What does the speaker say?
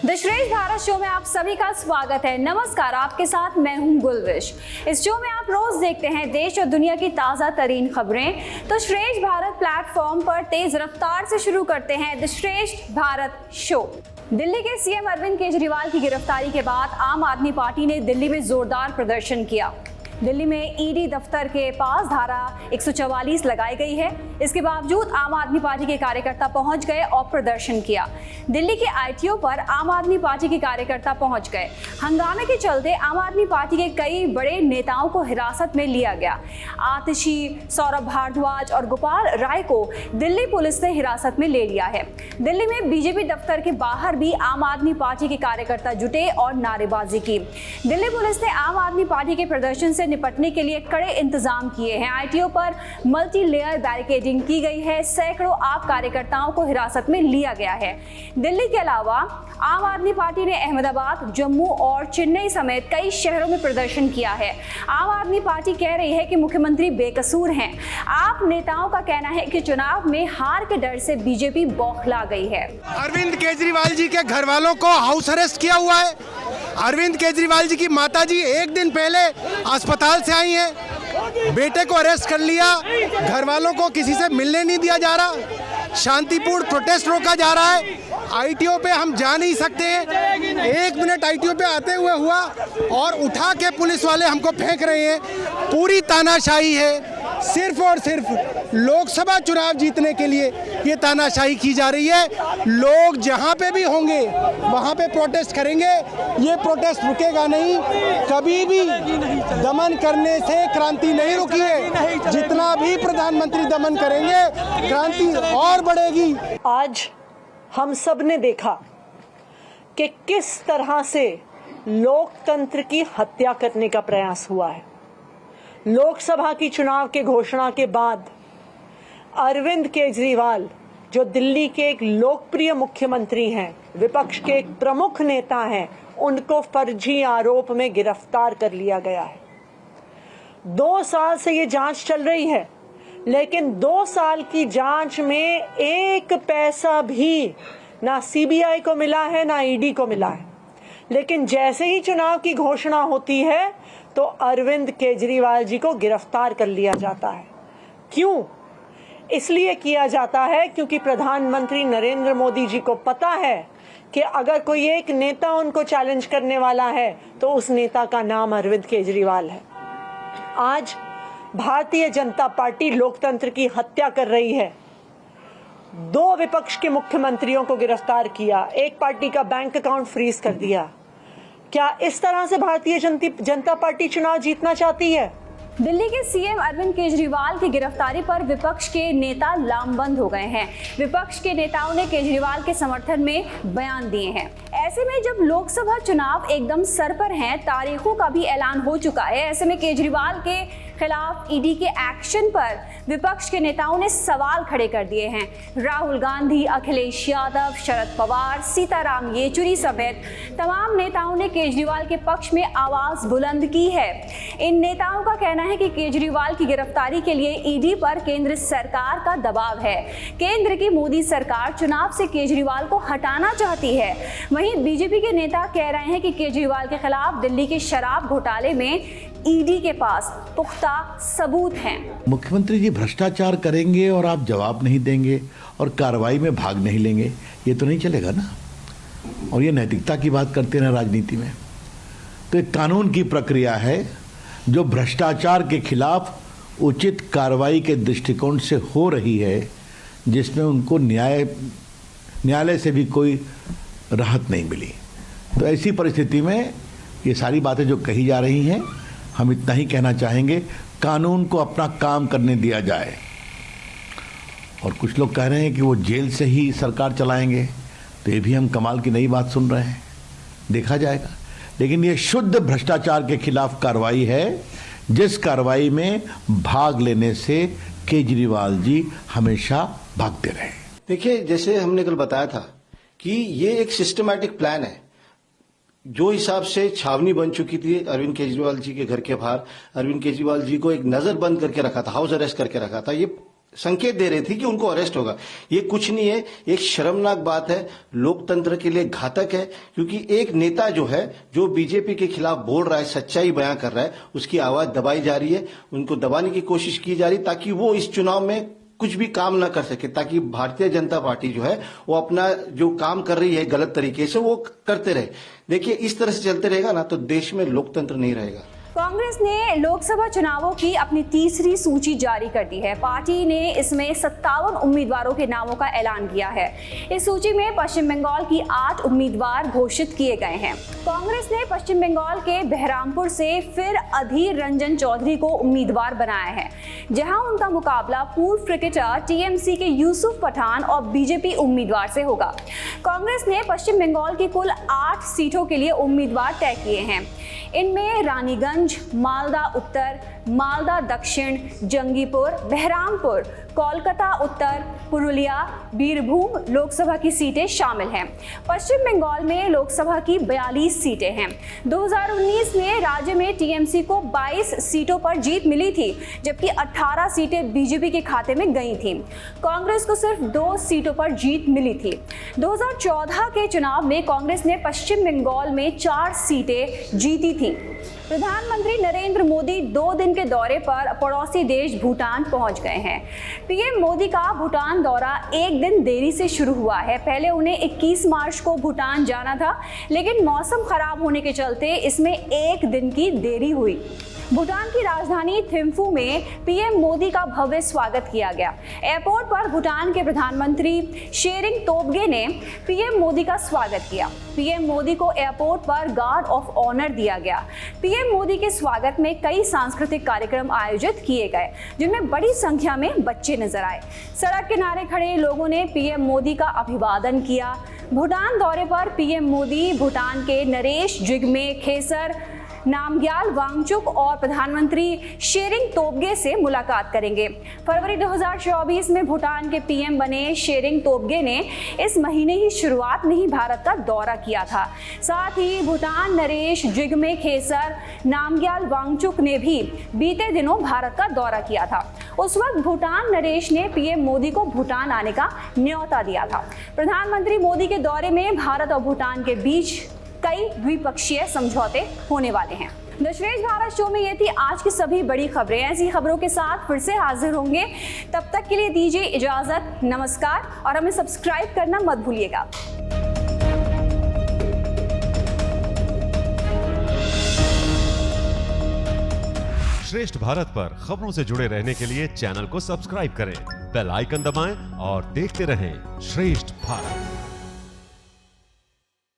The श्रेष्ठ Bharat show में आप सभी का स्वागत है। नमस्कार, आपके साथ मैं हूं गुलविश। इस शो में आप रोज देखते हैं देश और दुनिया की ताजा तरीन खबरें। तो श्रेष्ठ भारत प्लेटफॉर्म पर तेज रफ्तार से शुरू करते हैं द श्रेष्ठ भारत शो। दिल्ली के सीएम अरविंद केजरीवाल की गिरफ्तारी के बाद आम आदमी पार्टी ने दिल्ली में जोरदार प्रदर्शन किया। दिल्ली में ईडी दफ्तर के पास धारा 144 लगाई गई है। इसके बावजूद आम आदमी पार्टी के कार्यकर्ता पहुंच गए और प्रदर्शन किया। दिल्ली के आईटीओ पर आम आदमी पार्टी के कार्यकर्ता पहुंच गए। हंगामे के चलते आम आदमी पार्टी के कई बड़े नेताओं को हिरासत में लिया गया। आतिशी, सौरभ भारद्वाज और गोपाल राय को दिल्ली पुलिस ने हिरासत में ले लिया है। दिल्ली में बीजेपी दफ्तर के बाहर भी आम आदमी पार्टी के कार्यकर्ता जुटे और नारेबाजी की। दिल्ली पुलिस ने आम आदमी पार्टी के प्रदर्शन से निपटने के लिए कड़े इंतजाम किए हैं। आईटीओ पर मल्टी लेयर बैरिकेडिंग की गई है। सैकड़ों आप कार्यकर्ताओं को हिरासत में लिया गया है। दिल्ली के अलावा आम आदमी पार्टी ने अहमदाबाद, जम्मू और चेन्नई समेत कई शहरों में प्रदर्शन किया है। आम आदमी पार्टी कह रही है कि मुख्यमंत्री बेकसूर हैं। आप नेताओं का कहना है कि चुनाव में हार के डर से बीजेपी बौखला गई है। अरविंद केजरीवाल जी के घर वालों को हाउस अरेस्ट किया हुआ है। अरविंद केजरीवाल जी की माताजी एक दिन पहले अस्पताल से आई हैं। बेटे को अरेस्ट कर लिया। घर वालों को किसी से मिलने नहीं दिया जा रहा। शांतिपूर्ण प्रोटेस्ट रोका जा रहा है। आईटीओ पे हम जा नहीं सकते हैं। 1 मिनट आईटीओ पे आते हुए हुआ और उठा के पुलिस वाले हमको फेंक रहे हैं। पूरी तानाशाही है। सिर्फ और सिर्फ लोकसभा चुनाव जीतने के लिए ये तानाशाही की जा रही है। लोग जहाँ पे भी होंगे वहाँ पे प्रोटेस्ट करेंगे। ये प्रोटेस्ट रुकेगा नहीं। कभी भी दमन करने से क्रांति नहीं रुकी है। जितना भी प्रधानमंत्री दमन करेंगे क्रांति और बढ़ेगी। आज हम सब ने देखा कि किस तरह से लोकतंत्र की हत्या करने का प्रयास हुआ है। लोकसभा की चुनाव के घोषणा के बाद अरविंद केजरीवाल, जो दिल्ली के एक लोकप्रिय मुख्यमंत्री हैं, विपक्ष के एक प्रमुख नेता हैं, उनको फर्जी आरोप में गिरफ्तार कर लिया गया है। 2 साल से ये जांच चल रही है, लेकिन 2 साल की जांच में 1 पैसा भी ना सीबीआई को मिला है ना ईडी को मिला है। लेकिन जैसे ही चुनाव की घोषणा होती है तो अरविंद केजरीवाल जी को गिरफ्तार कर लिया जाता है। क्यों? इसलिए किया जाता है क्योंकि प्रधानमंत्री नरेंद्र मोदी जी को पता है कि अगर कोई एक नेता उनको चैलेंज करने वाला है तो उस नेता का नाम अरविंद केजरीवाल है। आज भारतीय जनता पार्टी लोकतंत्र की हत्या कर रही है। 2 विपक्ष के मुख्यमंत्रियों को गिरफ्तार किया, एक पार्टी का बैंक अकाउंट फ्रीज कर दिया। क्या इस तरह से भारतीय जनता पार्टी चुनाव जीतना चाहती है? दिल्ली के सीएम अरविंद केजरीवाल की गिरफ्तारी पर विपक्ष के नेता लामबंद हो गए हैं। विपक्ष के नेताओं ने केजरीवाल के समर्थन में बयान दिए हैं। ऐसे में जब लोकसभा चुनाव एकदम सर पर हैं, तारीखों का भी ऐलान हो चुका है, ऐसे में केजरीवाल के खिलाफ ईडी के एक्शन पर विपक्ष के नेताओं ने सवाल खड़े कर दिए हैं। राहुल गांधी, अखिलेश यादव, शरद पवार, सीताराम येचुरी समेत तमाम नेताओं ने केजरीवाल के पक्ष में आवाज बुलंद की है। इन नेताओं का कहना है कि केजरीवाल की गिरफ्तारी के लिए ईडी पर केंद्र सरकार का दबाव है। केंद्र की मोदी सरकार चुनाव से केजरीवाल को हटाना चाहती है। वहीं बीजेपी के नेता कह रहे हैं कि केजरीवाल के खिलाफ दिल्ली के शराब घोटाले में ईडी के पास पुख्ता सबूत हैं। मुख्यमंत्री जी भ्रष्टाचार करेंगे और आप जवाब नहीं देंगे और कार्रवाई में भाग नहीं लेंगे, ये तो नहीं चलेगा ना। और ये नैतिकता की बात करते हैं राजनीति में। तो एक कानून की प्रक्रिया है जो भ्रष्टाचार के खिलाफ उचित कार्रवाई के दृष्टिकोण से हो रही है, जिसमें उनको न्यायालय से भी कोई राहत नहीं मिली। तो ऐसी परिस्थिति में ये सारी बातें जो कही जा रही हैं, हम इतना ही कहना चाहेंगे, कानून को अपना काम करने दिया जाए। और कुछ लोग कह रहे हैं कि वो जेल से ही सरकार चलाएंगे, तो ये भी हम कमाल की नई बात सुन रहे हैं। देखा जाएगा। लेकिन ये शुद्ध भ्रष्टाचार के खिलाफ कार्रवाई है, जिस कार्रवाई में भाग लेने से केजरीवाल जी हमेशा भागते रहे। देखिए, जैसे हमने कल बताया था कि ये एक सिस्टमैटिक प्लान है। जो हिसाब से छावनी बन चुकी थी अरविंद केजरीवाल जी के घर के बाहर, अरविंद केजरीवाल जी को एक नजरबंद करके रखा था, हाउस अरेस्ट करके रखा था, ये संकेत दे रही थी कि उनको अरेस्ट होगा। ये कुछ नहीं है, एक शर्मनाक बात है, लोकतंत्र के लिए घातक है, क्योंकि एक नेता जो है, जो बीजेपी के खिलाफ बोल रहा है, सच्चाई बयां कर रहा है, उसकी आवाज दबाई जा रही है, उनको दबाने की कोशिश की जा रही है ताकि वो इस चुनाव में कुछ भी काम ना कर सके, ताकि भारतीय जनता पार्टी जो है वो अपना जो काम कर रही है गलत तरीके से वो करते रहे। देखिए, इस तरह से चलते रहेगा ना तो देश में लोकतंत्र नहीं रहेगा। कांग्रेस ने लोकसभा चुनावों की अपनी तीसरी सूची जारी कर दी है। पार्टी ने इसमें 57 उम्मीदवारों के नामों का ऐलान किया है। इस सूची में पश्चिम बंगाल की 8 उम्मीदवार घोषित किए गए हैं। कांग्रेस ने पश्चिम बंगाल के बहरामपुर से फिर अधीर रंजन चौधरी को उम्मीदवार बनाया है, जहां उनका मुकाबला पूर्व क्रिकेटर टीएमसी के यूसुफ पठान और बीजेपी उम्मीदवार से होगा। कांग्रेस ने पश्चिम बंगाल की कुल 8 सीटों के लिए उम्मीदवार तय किए हैं। इनमें रानीगंज, मालदा उत्तर, मालदा दक्षिण, जंगीपुर, बहरामपुर, कोलकाता उत्तर, पुरुलिया, बीरभूम लोकसभा की सीटें शामिल हैं। पश्चिम बंगाल में लोकसभा की 42 सीटें हैं। 2019 में राज्य में टीएमसी को 22 सीटों पर जीत मिली थी, जबकि 18 सीटें बीजेपी के खाते में गई थीं। कांग्रेस को सिर्फ 2 सीटों पर जीत मिली थी। 2014 के चुनाव में कांग्रेस ने पश्चिम बंगाल में 4 सीटें जीती थी। प्रधानमंत्री नरेंद्र मोदी 2 दिन के दौरे पर पड़ोसी देश भूटान पहुंच गए हैं। पीएम मोदी का भूटान दौरा एक दिन देरी से शुरू हुआ है। पहले उन्हें 21 मार्च को भूटान जाना था, लेकिन मौसम खराब होने के चलते इसमें 1 दिन की देरी हुई। भूटान की राजधानी थिम्फू में पीएम मोदी का भव्य स्वागत किया गया। एयरपोर्ट पर भूटान के प्रधानमंत्री शेरिंग तोब्गे ने पीएम मोदी का स्वागत किया। पीएम मोदी को एयरपोर्ट पर गार्ड ऑफ ऑनर दिया गया। पीएम मोदी के स्वागत में कई सांस्कृतिक कार्यक्रम आयोजित किए गए, जिनमें बड़ी संख्या में बच्चे नजर आए। सड़क किनारे खड़े लोगों ने पीएम मोदी का अभिवादन किया। भूटान दौरे पर पीएम मोदी भूटान के नरेश जिग्मे खेसर, नामग्याल वांगचुक और प्रधानमंत्री शेरिंग तोब्गे से मुलाकात करेंगे। फरवरी 2024 में भूटान के पीएम बने शेरिंग तोब्गे ने इस महीने ही शुरुआत में ही भारत का दौरा किया था। साथ ही भूटान नरेश जिग्मे खेसर, नामग्याल वांगचुक ने भी बीते दिनों भारत का दौरा किया था। उस वक्त भूटान नरेश ने पीएम मोदी को भूटान आने का न्योता दिया था। प्रधानमंत्री मोदी के दौरे में भारत और भूटान के बीच कई द्विपक्षीय समझौते होने वाले हैं। द श्रेष्ठ भारत शो में ये थी आज की सभी बड़ी खबरें। ऐसी खबरों के साथ फिर से हाजिर होंगे। तब तक के लिए दीजिए इजाजत, नमस्कार, और हमें सब्सक्राइब करना मत भूलिएगा। श्रेष्ठ भारत पर खबरों से जुड़े रहने के लिए चैनल को सब्सक्राइब करें, बेल आइकन दबाएं और देखते रहें श्रेष्ठ भारत।